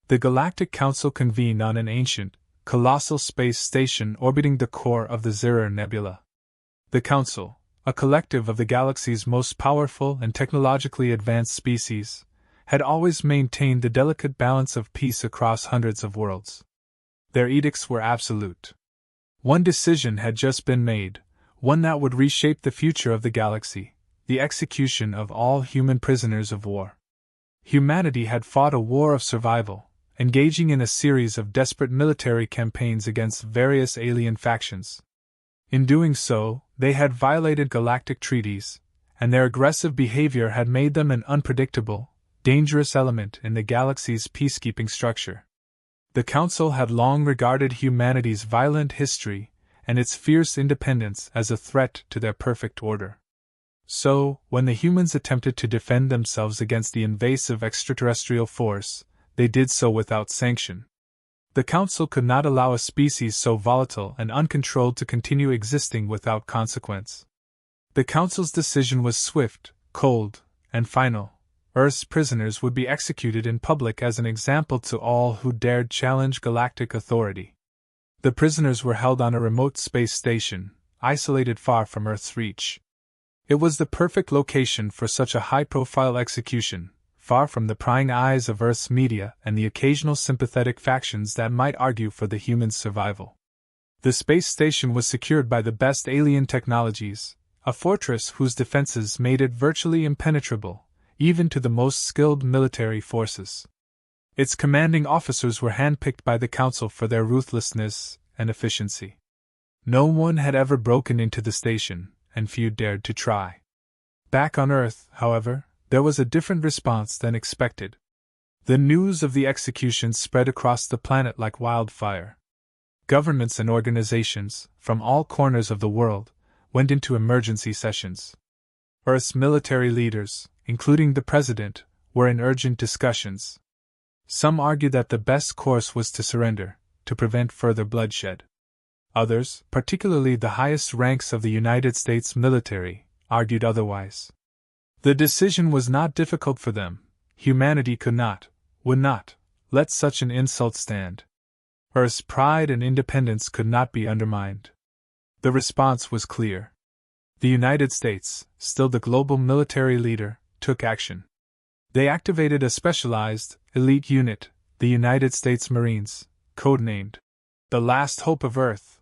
The Galactic Council convened on an ancient, colossal space station orbiting the core of the Zirar Nebula. The Council, a collective of the galaxy's most powerful and technologically advanced species, had always maintained the delicate balance of peace across hundreds of worlds. Their edicts were absolute. One decision had just been made, one that would reshape the future of the galaxy: the execution of all human prisoners of war. Humanity had fought a war of survival, engaging in a series of desperate military campaigns against various alien factions. In doing so, they had violated galactic treaties, and their aggressive behavior had made them an unpredictable, dangerous element in the galaxy's peacekeeping structure. The Council had long regarded humanity's violent history and its fierce independence as a threat to their perfect order. So, when the humans attempted to defend themselves against the invasive extraterrestrial force, they did so without sanction. The Council could not allow a species so volatile and uncontrolled to continue existing without consequence. The Council's decision was swift, cold, and final. Earth's prisoners would be executed in public as an example to all who dared challenge galactic authority. The prisoners were held on a remote space station, isolated far from Earth's reach. It was the perfect location for such a high-profile execution, far from the prying eyes of Earth's media and the occasional sympathetic factions that might argue for the humans' survival. The space station was secured by the best alien technologies, a fortress whose defenses made it virtually impenetrable, even to the most skilled military forces. Its commanding officers were handpicked by the Council for their ruthlessness and efficiency. No one had ever broken into the station, and few dared to try. Back on Earth, however, there was a different response than expected. The news of the execution spread across the planet like wildfire. Governments and organizations, from all corners of the world, went into emergency sessions. Earth's military leaders, including the President, were in urgent discussions. Some argued that the best course was to surrender, to prevent further bloodshed. Others, particularly the highest ranks of the United States military, argued otherwise. The decision was not difficult for them. Humanity could not, would not, let such an insult stand. Earth's pride and independence could not be undermined. The response was clear. The United States, still the global military leader, took action. They activated a specialized, elite unit, the United States Marines, codenamed the Last Hope of Earth.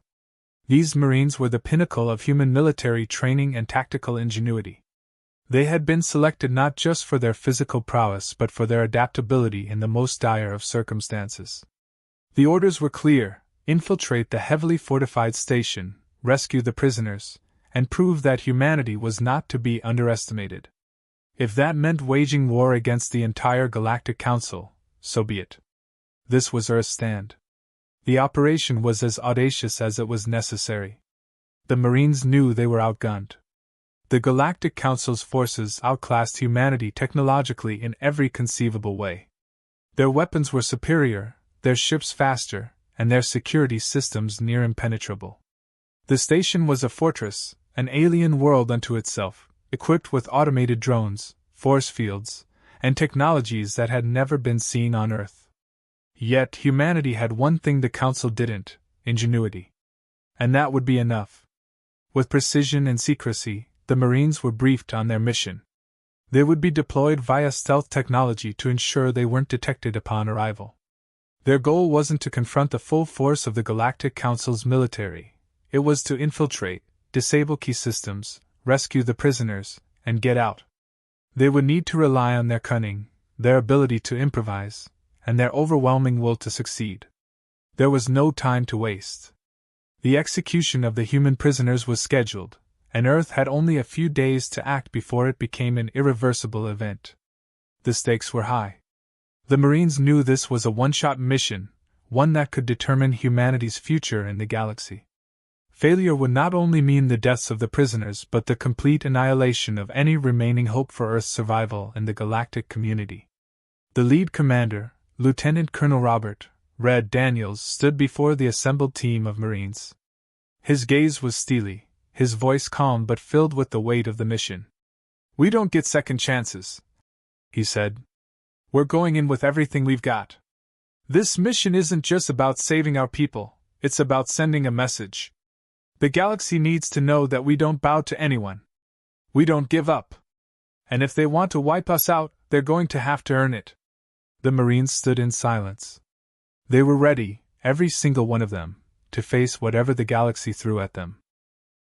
These Marines were the pinnacle of human military training and tactical ingenuity. They had been selected not just for their physical prowess but for their adaptability in the most dire of circumstances. The orders were clear: infiltrate the heavily fortified station, rescue the prisoners, and prove that humanity was not to be underestimated. If that meant waging war against the entire Galactic Council, so be it. This was Earth's stand. The operation was as audacious as it was necessary. The Marines knew they were outgunned. The Galactic Council's forces outclassed humanity technologically in every conceivable way. Their weapons were superior, their ships faster, and their security systems near impenetrable. The station was a fortress, an alien world unto itself, equipped with automated drones, force fields, and technologies that had never been seen on Earth. Yet humanity had one thing the Council didn't: ingenuity. And that would be enough. With precision and secrecy, the Marines were briefed on their mission. They would be deployed via stealth technology to ensure they weren't detected upon arrival. Their goal wasn't to confront the full force of the Galactic Council's military. It was to infiltrate, disable key systems, rescue the prisoners, and get out. They would need to rely on their cunning, their ability to improvise, and their overwhelming will to succeed. There was no time to waste. The execution of the human prisoners was scheduled, and Earth had only a few days to act before it became an irreversible event. The stakes were high. The Marines knew this was a one-shot mission, one that could determine humanity's future in the galaxy. Failure would not only mean the deaths of the prisoners but the complete annihilation of any remaining hope for Earth's survival in the galactic community. The lead commander, Lieutenant Colonel Robert Red Daniels, stood before the assembled team of Marines. His gaze was steely, his voice calm but filled with the weight of the mission. "We don't get second chances," he said. "We're going in with everything we've got. This mission isn't just about saving our people, it's about sending a message. The galaxy needs to know that we don't bow to anyone. We don't give up. And if they want to wipe us out, they're going to have to earn it. The Marines stood in silence. They were ready, every single one of them, to face whatever the galaxy threw at them.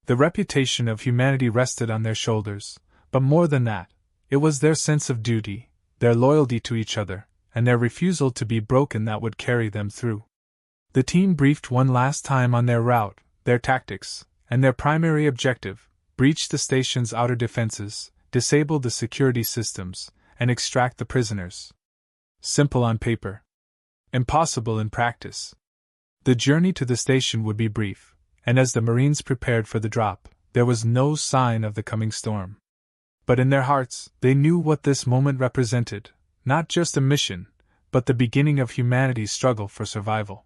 The reputation of humanity rested on their shoulders, but more than that, it was their sense of duty, their loyalty to each other, and their refusal to be broken that would carry them through. The team briefed one last time on their route, their tactics, and their primary objective: breach the station's outer defenses, disable the security systems, and extract the prisoners. Simple on paper. Impossible in practice. The journey to the station would be brief, and as the Marines prepared for the drop, there was no sign of the coming storm. But in their hearts, they knew what this moment represented, not just a mission, but the beginning of humanity's struggle for survival.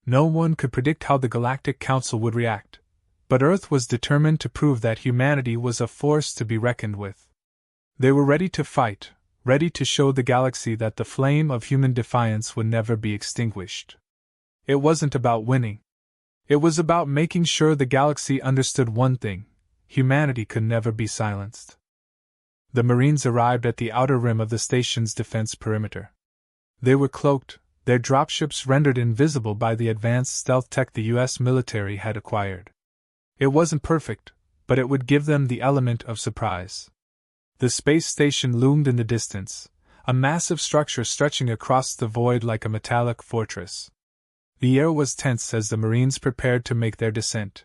No one could predict how the Galactic Council would react, but Earth was determined to prove that humanity was a force to be reckoned with. They were ready to fight, ready to show the galaxy that the flame of human defiance would never be extinguished. It wasn't about winning. It was about making sure the galaxy understood one thing: humanity could never be silenced. The Marines arrived at the outer rim of the station's defense perimeter. They were cloaked, their dropships rendered invisible by the advanced stealth tech the U.S. military had acquired. It wasn't perfect, but it would give them the element of surprise. The space station loomed in the distance, a massive structure stretching across the void like a metallic fortress. The air was tense as the Marines prepared to make their descent.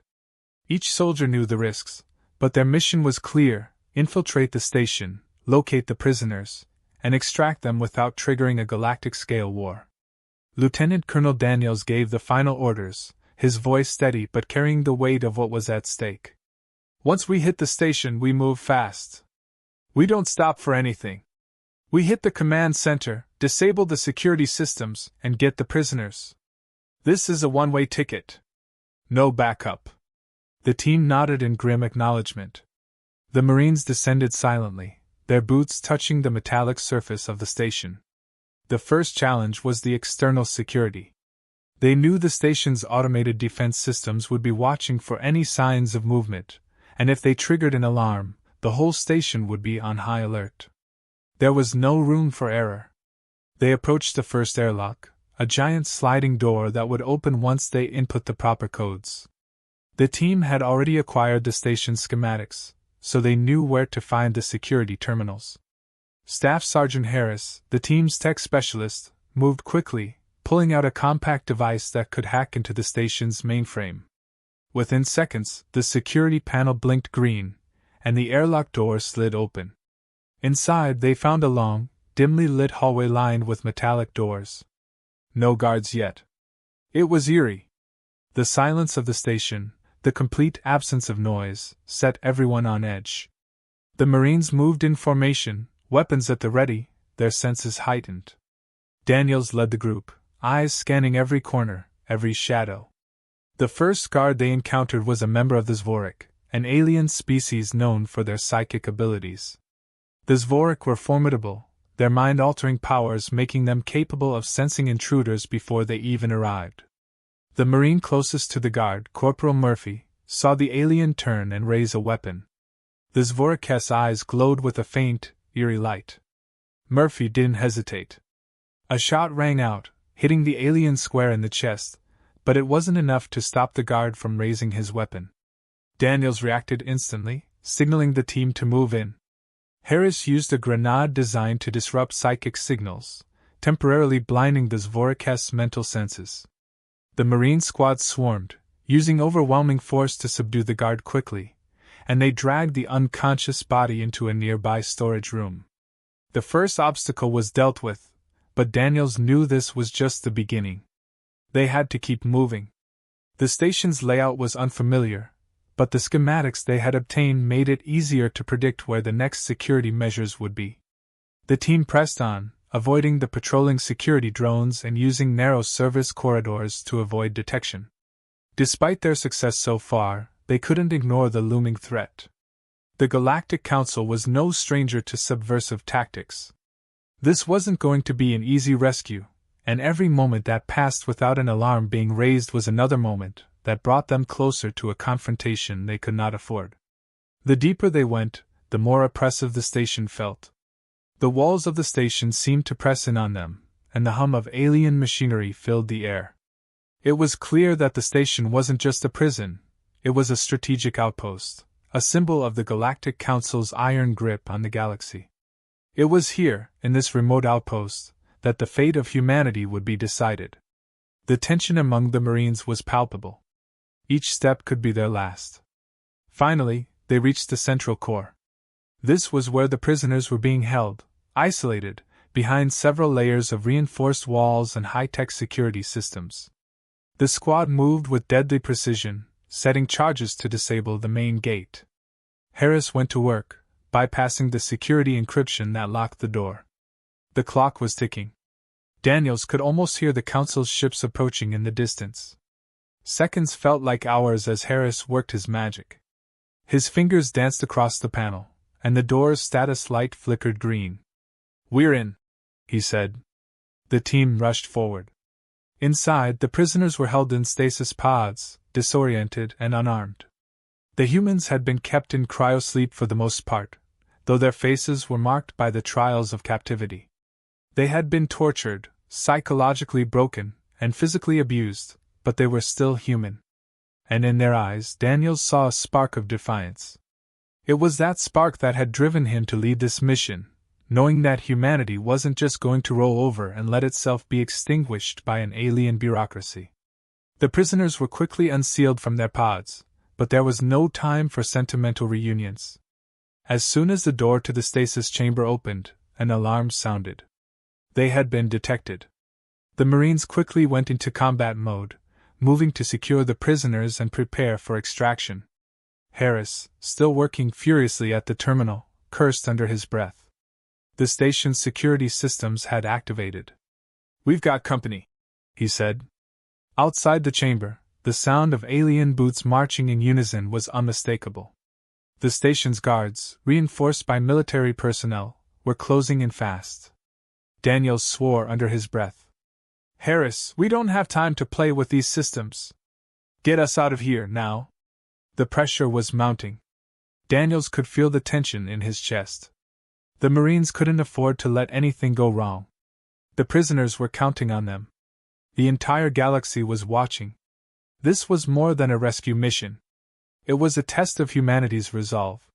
Each soldier knew the risks, but their mission was clear: infiltrate the station, locate the prisoners, and extract them without triggering a galactic-scale war. Lieutenant Colonel Daniels gave the final orders, his voice steady but carrying the weight of what was at stake. Once we hit the station, we move fast. We don't stop for anything. We hit the command center, disable the security systems, and get the prisoners. This is a one-way ticket. No backup. The team nodded in grim acknowledgement. The Marines descended silently, their boots touching the metallic surface of the station. The first challenge was the external security. They knew the station's automated defense systems would be watching for any signs of movement, and if they triggered an alarm, the whole station would be on high alert. There was no room for error. They approached the first airlock, a giant sliding door that would open once they input the proper codes. The team had already acquired the station's schematics, so they knew where to find the security terminals. Staff Sergeant Harris, the team's tech specialist, moved quickly, pulling out a compact device that could hack into the station's mainframe. Within seconds, the security panel blinked green, and the airlock door slid open. Inside, they found a long, dimly lit hallway lined with metallic doors. No guards yet. It was eerie. The silence of the station, the complete absence of noise, set everyone on edge. The Marines moved in formation, weapons at the ready, their senses heightened. Daniels led the group, eyes scanning every corner, every shadow. The first guard they encountered was a member of the Zvorik, an alien species known for their psychic abilities. The Zvorik were formidable, their mind-altering powers making them capable of sensing intruders before they even arrived. The Marine closest to the guard, Corporal Murphy, saw the alien turn and raise a weapon. The Zvorik's eyes glowed with a faint, eerie light. Murphy didn't hesitate. A shot rang out, hitting the alien square in the chest, but it wasn't enough to stop the guard from raising his weapon. Daniels reacted instantly, signaling the team to move in. Harris used a grenade designed to disrupt psychic signals, temporarily blinding the Zvorik's mental senses. The Marine squad swarmed, using overwhelming force to subdue the guard quickly, and they dragged the unconscious body into a nearby storage room. The first obstacle was dealt with, but Daniels knew this was just the beginning. They had to keep moving. The station's layout was unfamiliar, but the schematics they had obtained made it easier to predict where the next security measures would be. The team pressed on, avoiding the patrolling security drones and using narrow service corridors to avoid detection. Despite their success so far, they couldn't ignore the looming threat. The Galactic Council was no stranger to subversive tactics. This wasn't going to be an easy rescue, and every moment that passed without an alarm being raised was another moment that brought them closer to a confrontation they could not afford. The deeper they went, the more oppressive the station felt. The walls of the station seemed to press in on them, and the hum of alien machinery filled the air. It was clear that the station wasn't just a prison, it was a strategic outpost, a symbol of the Galactic Council's iron grip on the galaxy. It was here, in this remote outpost, that the fate of humanity would be decided. The tension among the Marines was palpable. Each step could be their last. Finally, they reached the central core. This was where the prisoners were being held, isolated, behind several layers of reinforced walls and high-tech security systems. The squad moved with deadly precision, setting charges to disable the main gate. Harris went to work, bypassing the security encryption that locked the door. The clock was ticking. Daniels could almost hear the Council's ships approaching in the distance. Seconds felt like hours as Harris worked his magic. His fingers danced across the panel, and the door's status light flickered green. "We're in," he said. The team rushed forward. Inside, the prisoners were held in stasis pods, disoriented and unarmed. The humans had been kept in cryosleep for the most part, though their faces were marked by the trials of captivity. They had been tortured, psychologically broken, and physically abused, but they were still human. And in their eyes, Daniels saw a spark of defiance. It was that spark that had driven him to lead this mission, knowing that humanity wasn't just going to roll over and let itself be extinguished by an alien bureaucracy. The prisoners were quickly unsealed from their pods, but there was no time for sentimental reunions. As soon as the door to the stasis chamber opened, an alarm sounded. They had been detected. The Marines quickly went into combat mode, moving to secure the prisoners and prepare for extraction. Harris, still working furiously at the terminal, cursed under his breath. The station's security systems had activated. "We've got company," he said. Outside the chamber, the sound of alien boots marching in unison was unmistakable. The station's guards, reinforced by military personnel, were closing in fast. Daniels swore under his breath. "Harris, we don't have time to play with these systems. Get us out of here, now." The pressure was mounting. Daniels could feel the tension in his chest. The Marines couldn't afford to let anything go wrong. The prisoners were counting on them. The entire galaxy was watching. This was more than a rescue mission. It was a test of humanity's resolve.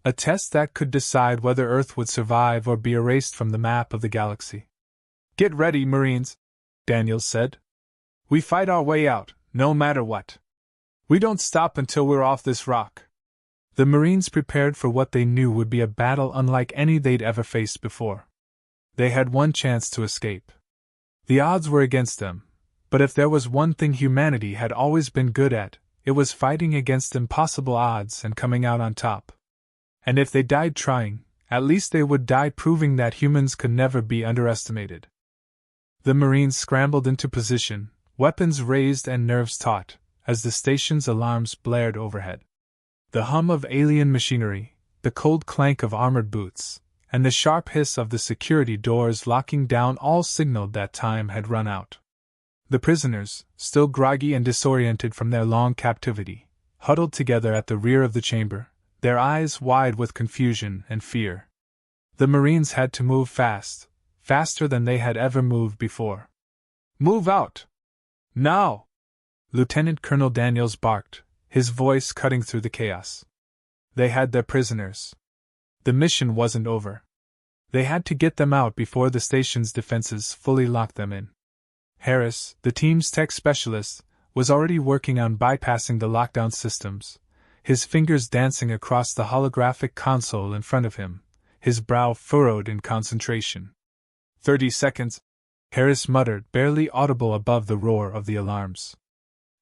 A test that could decide whether Earth would survive or be erased from the map of the galaxy. "Get ready, Marines," Daniels said. "We fight our way out, no matter what. We don't stop until we're off this rock." The Marines prepared for what they knew would be a battle unlike any they'd ever faced before. They had one chance to escape. The odds were against them, but if there was one thing humanity had always been good at, it was fighting against impossible odds and coming out on top. And if they died trying, at least they would die proving that humans could never be underestimated. The Marines scrambled into position, weapons raised and nerves taut, as the station's alarms blared overhead. The hum of alien machinery, the cold clank of armored boots, and the sharp hiss of the security doors locking down all signaled that time had run out. The prisoners, still groggy and disoriented from their long captivity, huddled together at the rear of the chamber, their eyes wide with confusion and fear. The Marines had to move fast, faster than they had ever moved before. "Move out! Now!" Lieutenant Colonel Daniels barked, his voice cutting through the chaos. They had their prisoners. The mission wasn't over. They had to get them out before the station's defenses fully locked them in. Harris, the team's tech specialist, was already working on bypassing the lockdown systems, his fingers dancing across the holographic console in front of him, his brow furrowed in concentration. 30 seconds, Harris muttered, barely audible above the roar of the alarms.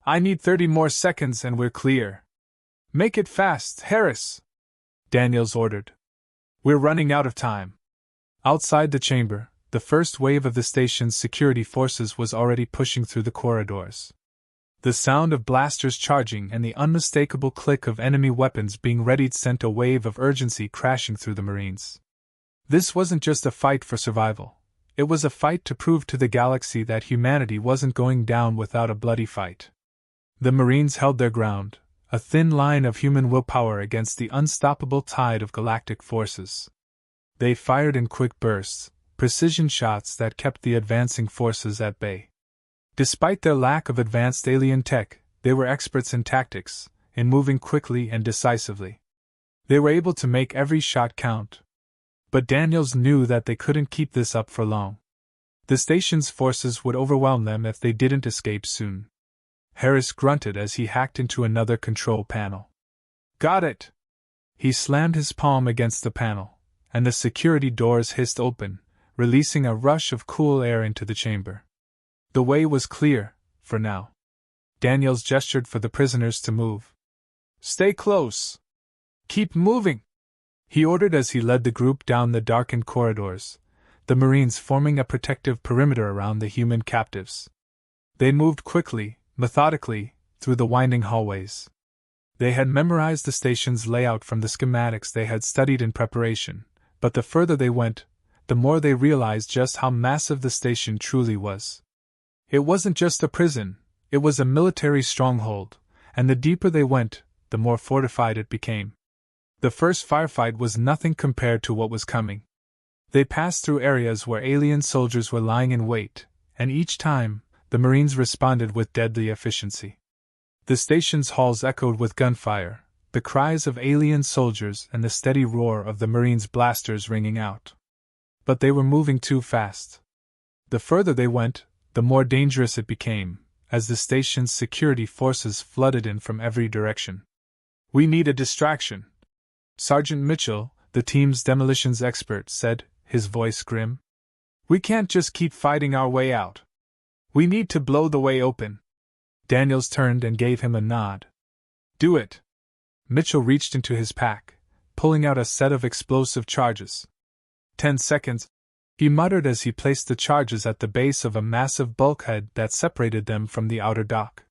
"I need 30 more seconds and we're clear." "Make it fast, Harris," Daniels ordered. "We're running out of time." Outside the chamber, the first wave of the station's security forces was already pushing through the corridors. The sound of blasters charging and the unmistakable click of enemy weapons being readied sent a wave of urgency crashing through the Marines. This wasn't just a fight for survival. It was a fight to prove to the galaxy that humanity wasn't going down without a bloody fight. The Marines held their ground, a thin line of human willpower against the unstoppable tide of galactic forces. They fired in quick bursts, precision shots that kept the advancing forces at bay. Despite their lack of advanced alien tech, they were experts in tactics, in moving quickly and decisively. They were able to make every shot count. But Daniels knew that they couldn't keep this up for long. The station's forces would overwhelm them if they didn't escape soon. Harris grunted as he hacked into another control panel. Got it! He slammed his palm against the panel, and the security doors hissed open, releasing a rush of cool air into the chamber. The way was clear, for now. Daniels gestured for the prisoners to move. Stay close! Keep moving! He ordered as he led the group down the darkened corridors, the Marines forming a protective perimeter around the human captives. They moved quickly, methodically, through the winding hallways. They had memorized the station's layout from the schematics they had studied in preparation, but the further they went, the more they realized just how massive the station truly was. It wasn't just a prison, it was a military stronghold, and the deeper they went, the more fortified it became. The first firefight was nothing compared to what was coming. They passed through areas where alien soldiers were lying in wait, and each time, the Marines responded with deadly efficiency. The station's halls echoed with gunfire, the cries of alien soldiers and the steady roar of the Marines' blasters ringing out. But they were moving too fast. The further they went, the more dangerous it became, as the station's security forces flooded in from every direction. We need a distraction, Sergeant Mitchell, the team's demolitions expert, said, his voice grim. We can't just keep fighting our way out. We need to blow the way open. Daniels turned and gave him a nod. Do it. Mitchell reached into his pack, pulling out a set of explosive charges. 10 seconds, he muttered as he placed the charges at the base of a massive bulkhead that separated them from the outer dock.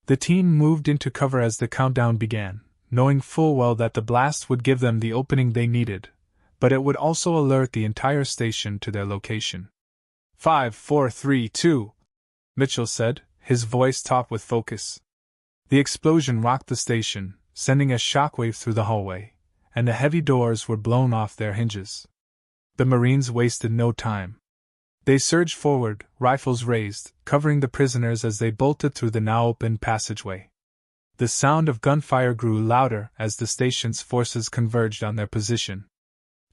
The team moved into cover as the countdown began, knowing full well that the blast would give them the opening they needed, but it would also alert the entire station to their location. 5, 4, 3, 2, Mitchell said, his voice taut with focus. The explosion rocked the station, sending a shockwave through the hallway, and the heavy doors were blown off their hinges. The Marines wasted no time. They surged forward, rifles raised, covering the prisoners as they bolted through the now open passageway. The sound of gunfire grew louder as the station's forces converged on their position.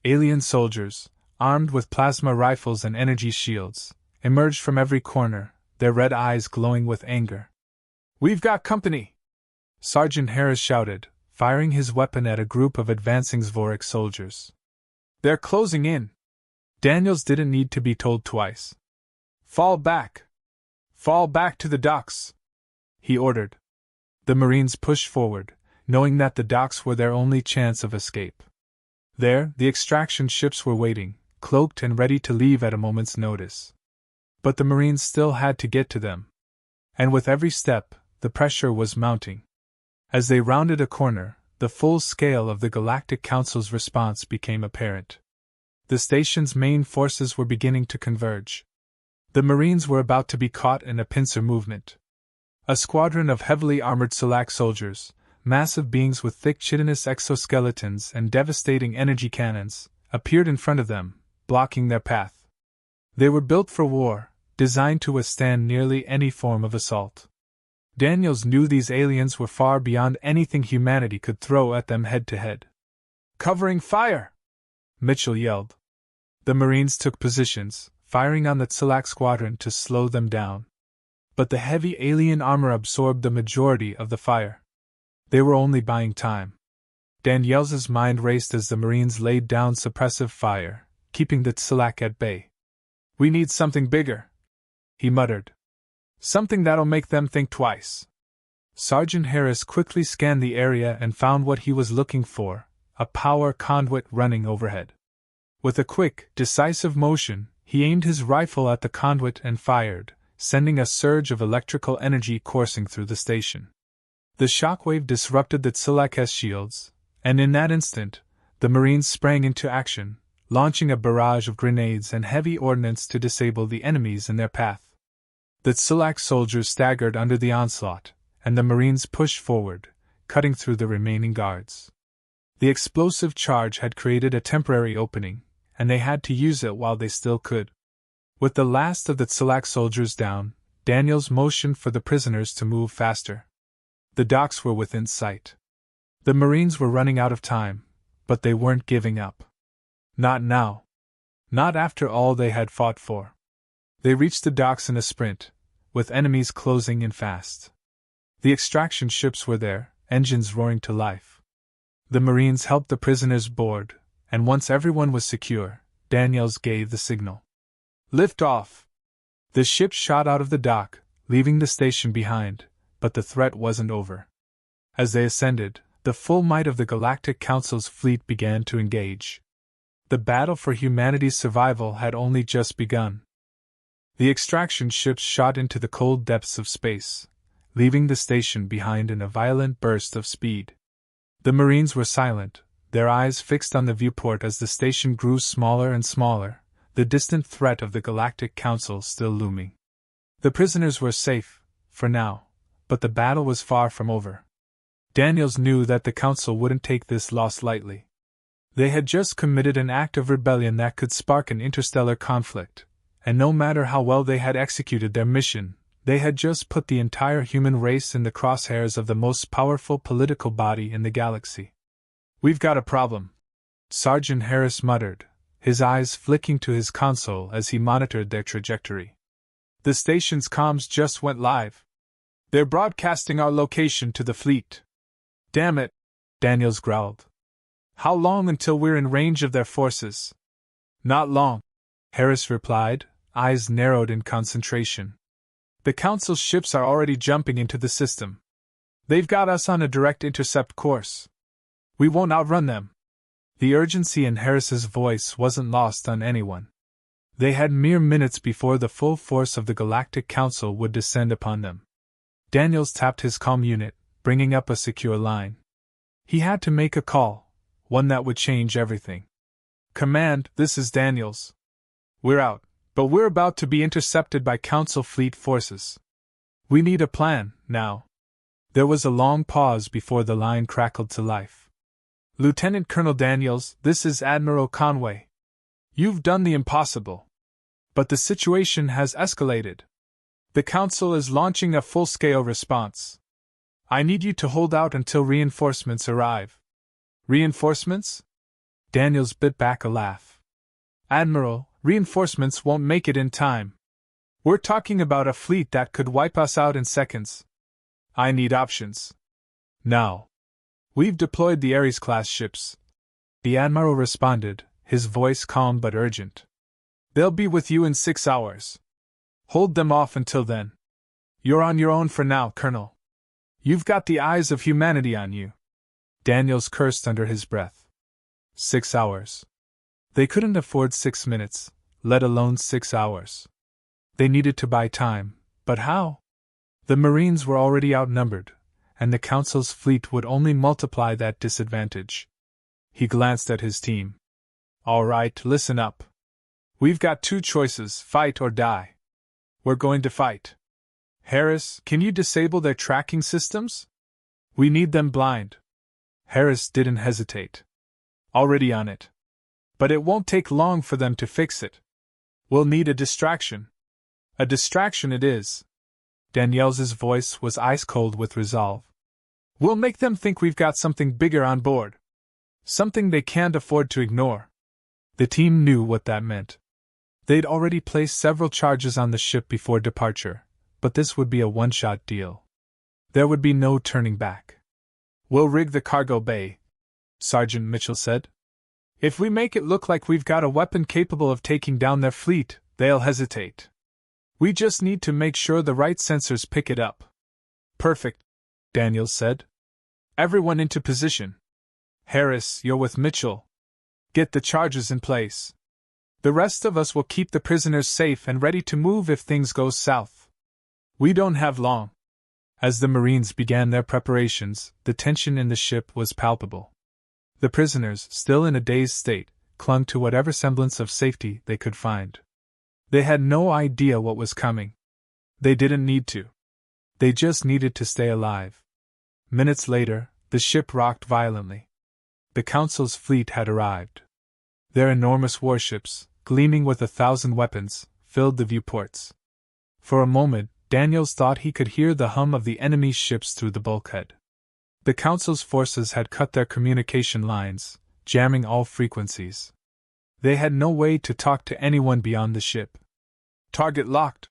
Alien soldiers, armed with plasma rifles and energy shields, emerged from every corner, their red eyes glowing with anger. We've got company! Sergeant Harris shouted, firing his weapon at a group of advancing Zvorik soldiers. They're closing in! Daniels didn't need to be told twice. Fall back! Fall back to the docks! He ordered. The Marines pushed forward, knowing that the docks were their only chance of escape. There, the extraction ships were waiting, cloaked and ready to leave at a moment's notice. But the Marines still had to get to them. And with every step, the pressure was mounting. As they rounded a corner, the full scale of the Galactic Council's response became apparent. The station's main forces were beginning to converge. The Marines were about to be caught in a pincer movement. A squadron of heavily armored Selak soldiers, massive beings with thick chitinous exoskeletons and devastating energy cannons, appeared in front of them, blocking their path. They were built for war, designed to withstand nearly any form of assault. Daniels knew these aliens were far beyond anything humanity could throw at them head-to-head. Covering fire! Mitchell yelled. The Marines took positions, firing on the Tsilak squadron to slow them down. But the heavy alien armor absorbed the majority of the fire. They were only buying time. Daniels's mind raced as the Marines laid down suppressive fire, keeping the Tsilak at bay. We need something bigger, he muttered. Something that'll make them think twice. Sergeant Harris quickly scanned the area and found what he was looking for, a power conduit running overhead. With a quick, decisive motion, he aimed his rifle at the conduit and fired, sending a surge of electrical energy coursing through the station. The shockwave disrupted the Tsilak's shields, and in that instant, the Marines sprang into action, launching a barrage of grenades and heavy ordnance to disable the enemies in their path. The Tsilak soldiers staggered under the onslaught, and the Marines pushed forward, cutting through the remaining guards. The explosive charge had created a temporary opening, and they had to use it while they still could. With the last of the Tsilak soldiers down, Daniels motioned for the prisoners to move faster. The docks were within sight. The Marines were running out of time, but they weren't giving up. Not now. Not after all they had fought for. They reached the docks in a sprint, with enemies closing in fast. The extraction ships were there, engines roaring to life. The Marines helped the prisoners board, and once everyone was secure, Daniels gave the signal. Lift off! The ship shot out of the dock, leaving the station behind, but the threat wasn't over. As they ascended, the full might of the Galactic Council's fleet began to engage. The battle for humanity's survival had only just begun. The extraction ships shot into the cold depths of space, leaving the station behind in a violent burst of speed. The Marines were silent, their eyes fixed on the viewport as the station grew smaller and smaller, the distant threat of the Galactic Council still looming. The prisoners were safe, for now, but the battle was far from over. Daniels knew that the Council wouldn't take this loss lightly. They had just committed an act of rebellion that could spark an interstellar conflict, and no matter how well they had executed their mission, they had just put the entire human race in the crosshairs of the most powerful political body in the galaxy. "We've got a problem," Sergeant Harris muttered, his eyes flicking to his console as he monitored their trajectory. "The station's comms just went live. They're broadcasting our location to the fleet." "Damn it," Daniels growled. "How long until we're in range of their forces?" "Not long," Harris replied, eyes narrowed in concentration. "The Council's ships are already jumping into the system. They've got us on a direct intercept course. We won't outrun them." The urgency in Harris's voice wasn't lost on anyone. They had mere minutes before the full force of the Galactic Council would descend upon them. Daniels tapped his comm unit, bringing up a secure line. He had to make a call, one that would change everything. "Command, this is Daniels. We're out, but we're about to be intercepted by Council fleet forces. We need a plan, now." There was a long pause before the line crackled to life. "Lieutenant Colonel Daniels, this is Admiral Conway. You've done the impossible. But the situation has escalated. The Council is launching a full-scale response. I need you to hold out until reinforcements arrive." "Reinforcements?" Daniels bit back a laugh. "Admiral, reinforcements won't make it in time. We're talking about a fleet that could wipe us out in seconds. I need options. Now. We've deployed the Ares-class ships." The Admiral responded, his voice calm but urgent. "They'll be with you in 6 hours. Hold them off until then. You're on your own for now, Colonel. You've got the eyes of humanity on you." Daniels cursed under his breath. 6 hours. They couldn't afford 6 minutes, let alone 6 hours. They needed to buy time, but how? The Marines were already outnumbered, and the Council's fleet would only multiply that disadvantage. He glanced at his team. "All right, listen up. We've got 2 choices, fight or die. We're going to fight. Harris, can you disable their tracking systems? We need them blind." Harris didn't hesitate. "Already on it. But it won't take long for them to fix it. We'll need a distraction." "A distraction it is." Daniels's voice was ice-cold with resolve. "We'll make them think we've got something bigger on board. Something they can't afford to ignore." The team knew what that meant. They'd already placed several charges on the ship before departure, but this would be a one-shot deal. There would be no turning back. "We'll rig the cargo bay," Sergeant Mitchell said. "If we make it look like we've got a weapon capable of taking down their fleet, they'll hesitate. We just need to make sure the right sensors pick it up." "Perfect," Daniels said. "Everyone into position. Harris, you're with Mitchell. Get the charges in place. The rest of us will keep the prisoners safe and ready to move if things go south. We don't have long." As the Marines began their preparations, the tension in the ship was palpable. The prisoners, still in a dazed state, clung to whatever semblance of safety they could find. They had no idea what was coming. They didn't need to. They just needed to stay alive. Minutes later, the ship rocked violently. The Council's fleet had arrived. Their enormous warships, gleaming with 1,000 weapons, filled the viewports. For a moment, Daniels thought he could hear the hum of the enemy's ships through the bulkhead. The Council's forces had cut their communication lines, jamming all frequencies. They had no way to talk to anyone beyond the ship. "Target locked,"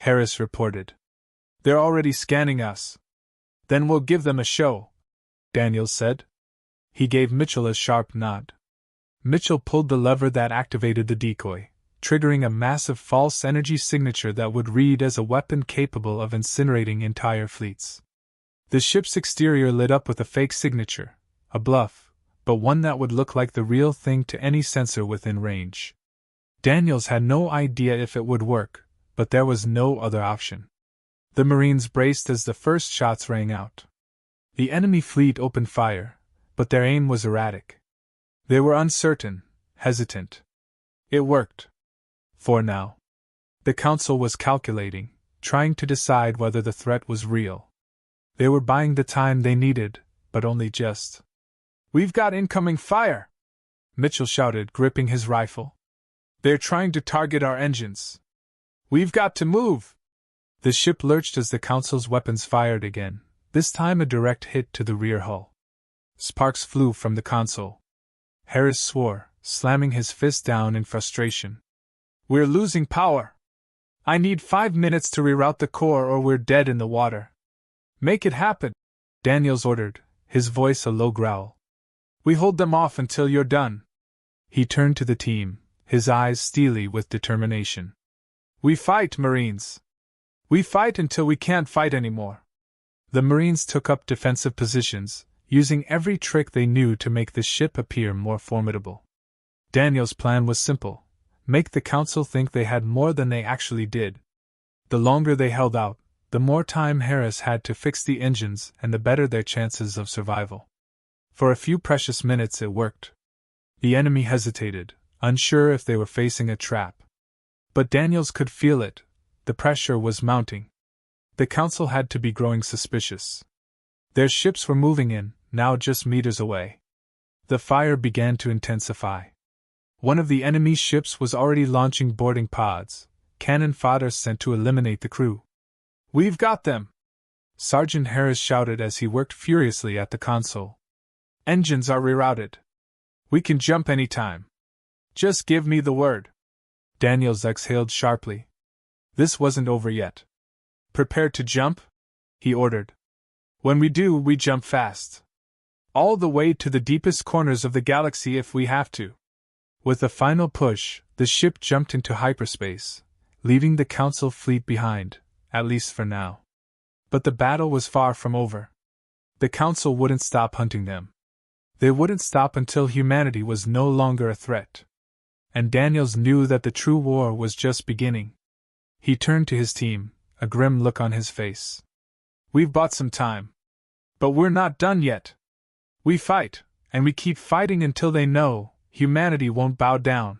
Harris reported. "They're already scanning us." "Then we'll give them a show," Daniels said. He gave Mitchell a sharp nod. Mitchell pulled the lever that activated the decoy, triggering a massive false energy signature that would read as a weapon capable of incinerating entire fleets. The ship's exterior lit up with a fake signature, a bluff, but one that would look like the real thing to any sensor within range. Daniels had no idea if it would work, but there was no other option. The Marines braced as the first shots rang out. The enemy fleet opened fire, but their aim was erratic. They were uncertain, hesitant. It worked. For now. The Council was calculating, trying to decide whether the threat was real. They were buying the time they needed, but only just. "We've got incoming fire!" Mitchell shouted, gripping his rifle. "They're trying to target our engines. We've got to move!" The ship lurched as the Council's weapons fired again, this time a direct hit to the rear hull. Sparks flew from the console. Harris swore, slamming his fist down in frustration. "We're losing power! I need 5 minutes to reroute the core or we're dead in the water." "Make it happen," Daniels ordered, his voice a low growl. "We hold them off until you're done." He turned to the team, his eyes steely with determination. "We fight, Marines! We fight until we can't fight anymore." The Marines took up defensive positions, using every trick they knew to make the ship appear more formidable. Daniels' plan was simple: make the Council think they had more than they actually did. The longer they held out, the more time Harris had to fix the engines and the better their chances of survival. For a few precious minutes it worked. The enemy hesitated, unsure if they were facing a trap. But Daniels could feel it. The pressure was mounting. The Council had to be growing suspicious. Their ships were moving in, now just meters away. The fire began to intensify. One of the enemy's ships was already launching boarding pods, cannon fodder sent to eliminate the crew. "We've got them!" Sergeant Harris shouted as he worked furiously at the console. "Engines are rerouted. We can jump any time. Just give me the word." Daniels exhaled sharply. This wasn't over yet. "Prepare to jump?" he ordered. "When we do, we jump fast. All the way to the deepest corners of the galaxy if we have to." With a final push, the ship jumped into hyperspace, leaving the Council fleet behind, at least for now. But the battle was far from over. The Council wouldn't stop hunting them. They wouldn't stop until humanity was no longer a threat. And Daniels knew that the true war was just beginning. He turned to his team, a grim look on his face. "We've bought some time. But we're not done yet. We fight, and we keep fighting until they know humanity won't bow down."